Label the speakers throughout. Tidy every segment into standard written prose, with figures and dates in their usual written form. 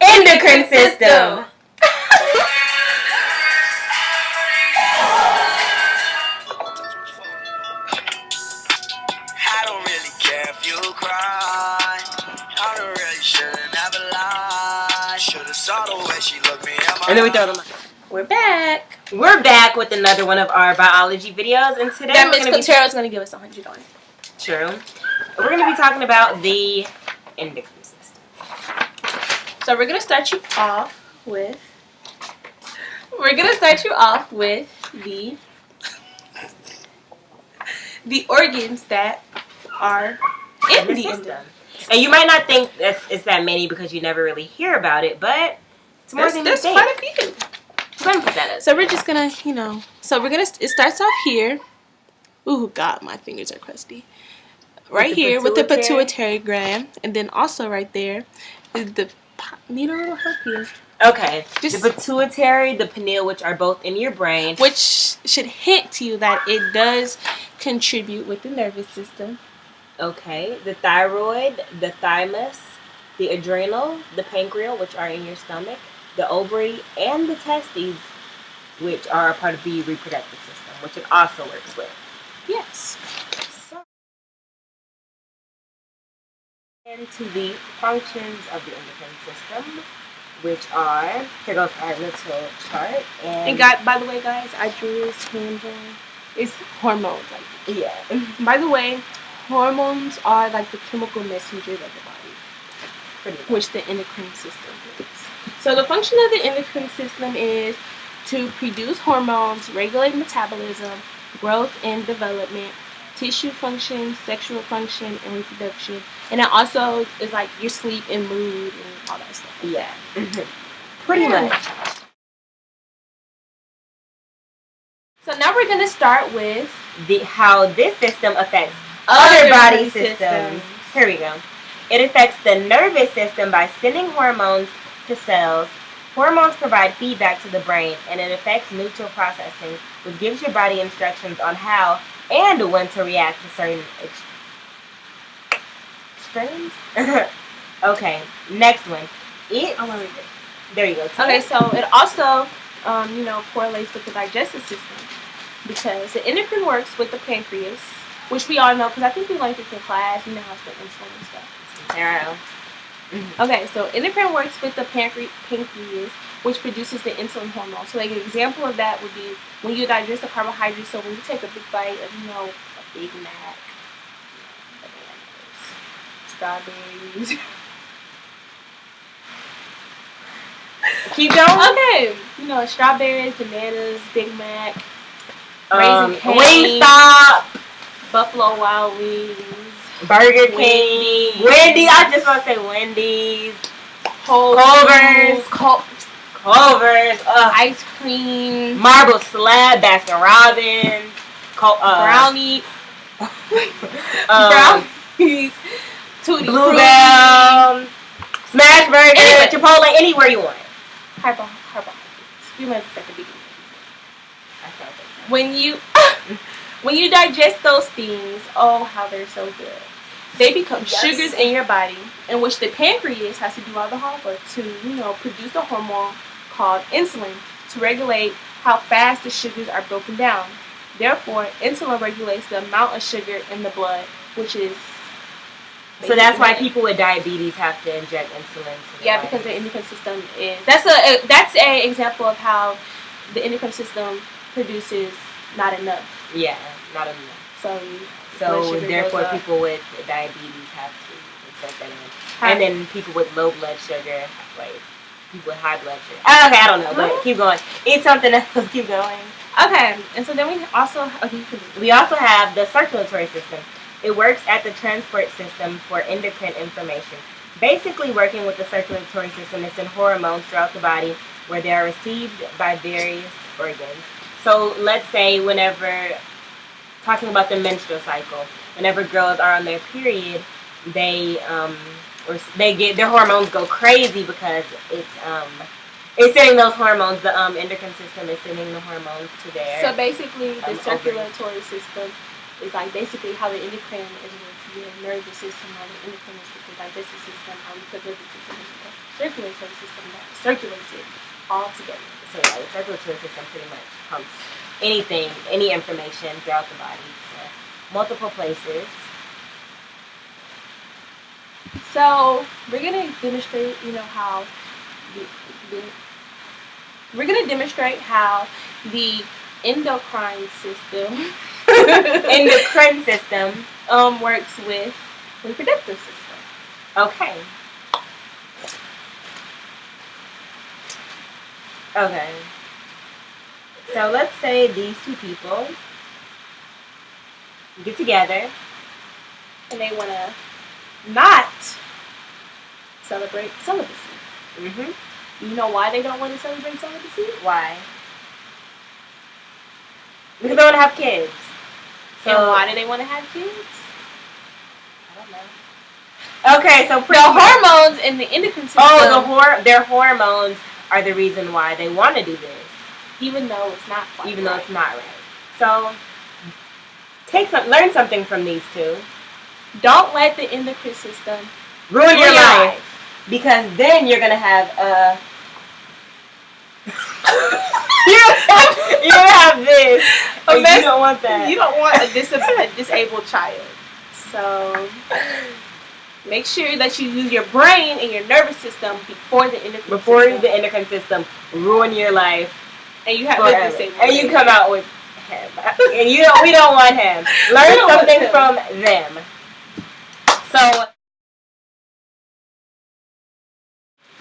Speaker 1: Endocrine system.
Speaker 2: I don't really care if you cry. I don't really shouldn't have a lie. Should've saw the way she looked me in my
Speaker 1: And then we throw them.
Speaker 3: We're back.
Speaker 1: We're back with another one of our biology videos, and today
Speaker 3: that Miss Kotero is going to give us 100 on it.
Speaker 1: True. We're going to be talking about the endocrine system.
Speaker 3: So we're going to start you off with the organs that are in the system.
Speaker 1: And you might not think it's that many because you never really hear about it, but it's more than you think.
Speaker 3: There's quite a few.
Speaker 1: Go ahead and put that up.
Speaker 3: So we're just going to, it starts off here. Ooh, God, my fingers are crusty. Right here with the pituitary gland, and then also right there is the needle will help you.
Speaker 1: Okay, the pituitary, the pineal, which are both in your brain,
Speaker 3: which should hint to you that it does contribute with the nervous system.
Speaker 1: Okay, the thyroid, the thymus, the adrenal, the pancreas, which are in your stomach, the ovary, and the testes, which are a part of the reproductive system, which it also works with.
Speaker 3: Yes.
Speaker 1: Into the functions of the endocrine system, which are, here goes our little chart.
Speaker 3: And by the way, guys, I drew this hand drawing. It's hormones.
Speaker 1: Yeah.
Speaker 3: By the way, hormones are like the chemical messengers of the body, which the endocrine system is. So the function of the endocrine system is to produce hormones, regulate metabolism, growth and development, tissue function, sexual function, and reproduction. And it also is like your sleep and mood and all that stuff.
Speaker 1: Yeah. Pretty much.
Speaker 3: So now we're going to start with
Speaker 1: how this system affects other body systems. Here we go. It affects the nervous system by sending hormones to cells. Hormones provide feedback to the brain, and it affects neutral processing, which gives your body instructions on how and when to react to certain extremes. Okay, next one.
Speaker 3: I want to read it.
Speaker 1: There you go.
Speaker 3: Okay, so it also, correlates with the digestive system because the endocrine works with the pancreas, which we all know because I think we learned this in class. You know how to spell insulin and stuff.
Speaker 1: Yeah.
Speaker 3: Okay, so endocrine works with the pancreas, which produces the insulin hormone. So, like an example of that would be when you digest a carbohydrate. So, when you take a big bite of, a Big Mac, bananas, strawberries.
Speaker 1: Keep going.
Speaker 3: Okay, strawberries, bananas, Big Mac, Raisin Cane,
Speaker 1: Wingstop,
Speaker 3: Buffalo Wild Wings,
Speaker 1: Burger King, Wendy's. I just want to say Wendy's, Culver's,
Speaker 3: ice cream,
Speaker 1: marble slab, Baskin Robbins,
Speaker 3: brownie, brownies, Tutti
Speaker 1: Bluebell, Smash Burger, Chipotle, anywhere you want.
Speaker 3: Carbohydrates. You might have to be. When you digest those things, oh, how they're so good. They become sugars in your body, in which the pancreas has to do all the hard work to, produce a hormone called insulin to regulate how fast the sugars are broken down. Therefore, insulin regulates the amount of sugar in the blood, which is...
Speaker 1: So that's why people with diabetes have to inject insulin.
Speaker 3: Yeah, because the endocrine system is... That's a example of how the endocrine system produces not enough.
Speaker 1: Yeah, not enough.
Speaker 3: So
Speaker 1: therefore people with diabetes have to inject that in. And then people with low blood sugar, people with high blood sugar. Okay, I don't know, but keep going. Eat something else. Keep going.
Speaker 3: Okay, and so then we also
Speaker 1: have the circulatory system. It works at the transport system for endocrine information. Basically working with the circulatory system, it sends hormones throughout the body where they are received by various organs. So let's say whenever, talking about the menstrual cycle, whenever girls are on their period, they get their hormones go crazy because it's sending those hormones. The endocrine system is sending the hormones to their.
Speaker 3: So basically, the circulatory system is like basically how the endocrine is with your nervous system, how the endocrine is with the digestive system, how the reproductive system is with circulatory system that circulates it all together.
Speaker 1: So yeah, the circulatory system pretty much pumps anything, any information throughout the body to multiple places.
Speaker 3: So we're gonna demonstrate, how we're gonna demonstrate how the endocrine system
Speaker 1: Endocrine system
Speaker 3: works with reproductive system.
Speaker 1: Okay. Okay. So let's say these two people get together
Speaker 3: And they want to not celebrate celibacy.
Speaker 1: Mm-hmm.
Speaker 3: You know why they don't want to celebrate celibacy?
Speaker 1: Why? Because they want to have kids. So
Speaker 3: And why do they want to have kids?
Speaker 1: I don't know. Okay, so
Speaker 3: The hormones in the endocrine system.
Speaker 1: their hormones are the reason why they want to do this.
Speaker 3: Even though it's not quite
Speaker 1: Even though it's not right. So learn something from these two.
Speaker 3: Don't let the endocrine system
Speaker 1: Ruin your life. Because then you're gonna have you're gonna have this. And you don't want that.
Speaker 3: You don't want a disabled child. So make sure that you use your brain and your nervous system before the endocrine system.
Speaker 1: Ruin your life.
Speaker 3: And you have
Speaker 1: forever.
Speaker 3: the disabled.
Speaker 1: And you come out with him. And we don't want him. Learn something from them. So,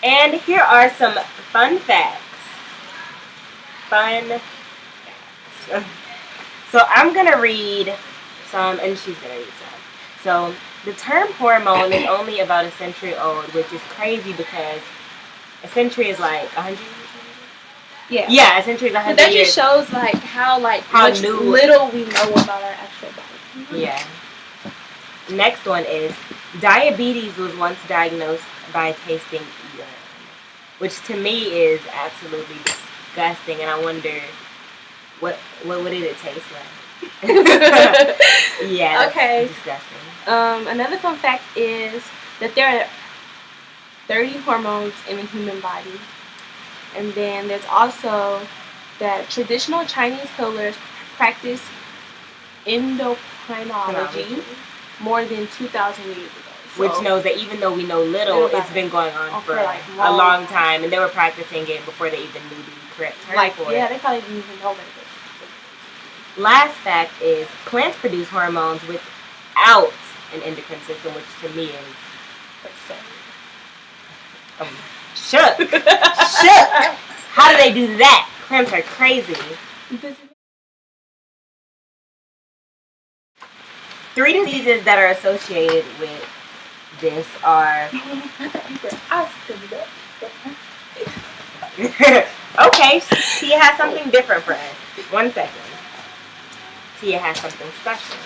Speaker 1: and here are some fun facts. So I'm going to read some, and she's going to read some. So the term hormone is only about a century old, which is crazy because a century is like 100 years. Yeah, a century is 100 years.
Speaker 3: But that just shows how little we know about our actual body.
Speaker 1: Yeah. Next one is diabetes was once diagnosed by tasting urine, which to me is absolutely disgusting, and I wonder what did it taste like? Yeah.
Speaker 3: Okay.
Speaker 1: Disgusting.
Speaker 3: Another fun fact is that there are 30 hormones in the human body, and then there's also that traditional Chinese healers practice endocrinology more than 2,000 years ago. So,
Speaker 1: which knows that even though we know little, it's been going on for a long time, and they were practicing it before they even knew the correct term for it.
Speaker 3: Yeah, they probably didn't even know what it was.
Speaker 1: Last fact is plants produce hormones without an endocrine system, which to me is shook. Shook. How do they do that? Plants are crazy. 3 diseases that are associated with this are. Okay, Tia has something different for us. 1 second. Tia has something special.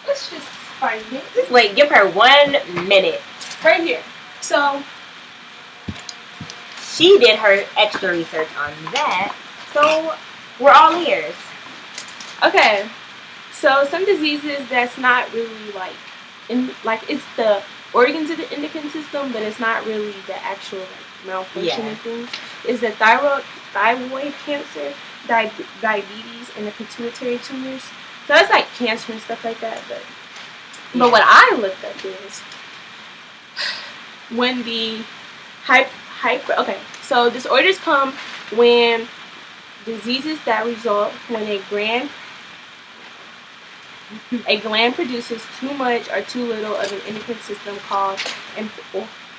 Speaker 3: Let's just find it.
Speaker 1: Just wait, give her 1 minute.
Speaker 3: Right here. So
Speaker 1: she did her extra research on that, so we're all ears.
Speaker 3: Okay. So some diseases that's not really it's the organs of the endocrine system, but it's not really the actual malfunctioning things. Is the thyroid cancer, diabetes, and the pituitary tumors. So that's like cancer and stuff like that. But what I looked up is when the okay. So disorders come when diseases that result when a gland produces too much or too little of an endocrine system called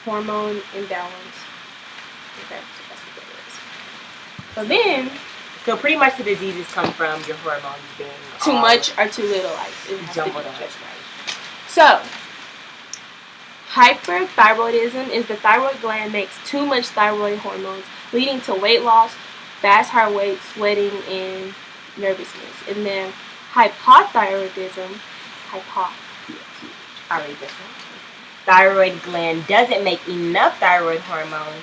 Speaker 3: hormone imbalance. Okay, so that's what that is. So pretty much the diseases come from your hormones being too much or too little, it has jumbled up. Just right. So hyperthyroidism is the thyroid gland makes too much thyroid hormones, leading to weight loss, fast heart rate, sweating, and nervousness. And then hypothyroidism,
Speaker 1: thyroid gland doesn't make enough thyroid hormone,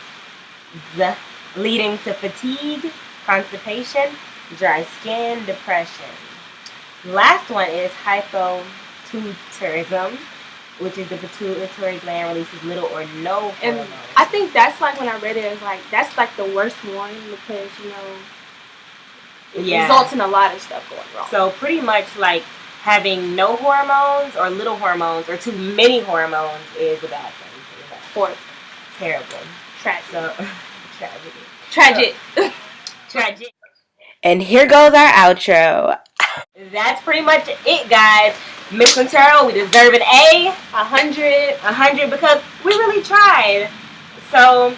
Speaker 1: leading to fatigue, constipation, dry skin, depression. Last one is hypothyroidism. which is the pituitary gland releases little or no
Speaker 3: And
Speaker 1: hormones.
Speaker 3: I think that's like when I read it, it's like that's like the worst one because it results in a lot of stuff going wrong.
Speaker 1: So pretty much like having no hormones or little hormones or too many hormones is a bad thing.
Speaker 3: Or
Speaker 1: terrible.
Speaker 3: Tragic.
Speaker 1: So,
Speaker 3: Tragic.
Speaker 1: Tragic. And here goes our outro. That's pretty much it, guys. Miss Quintero, we deserve an A. 100 because we really tried. So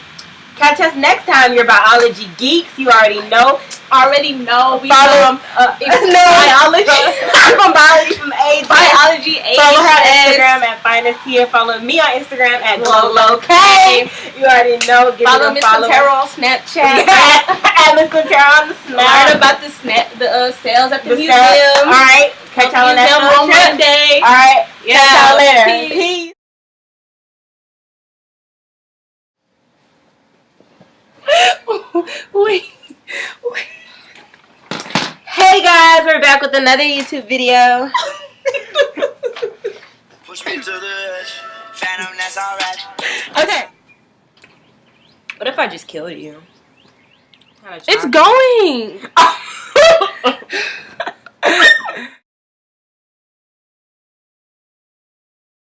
Speaker 1: catch us next time, your biology geeks. You already know.
Speaker 3: We
Speaker 1: follow
Speaker 3: biology.
Speaker 1: I'm from biology from A.
Speaker 3: Biology A.
Speaker 1: Follow her on Instagram at Finest here. Follow me on Instagram at GlowLowK. You already know.
Speaker 3: Follow Miss Quintero on Snapchat.
Speaker 1: At Miss Quintero on the Snap.
Speaker 3: Learn about the sales at the museum.
Speaker 1: All right. Catch y'all on that
Speaker 3: on Monday.
Speaker 1: All right.
Speaker 3: Yeah.
Speaker 1: Catch y'all later. Peace.
Speaker 3: Wait.
Speaker 1: Hey guys, we're back with another YouTube video.
Speaker 2: Push me to the edge. Phantom, that's alright.
Speaker 1: Okay. What if I just killed you?
Speaker 3: It's going.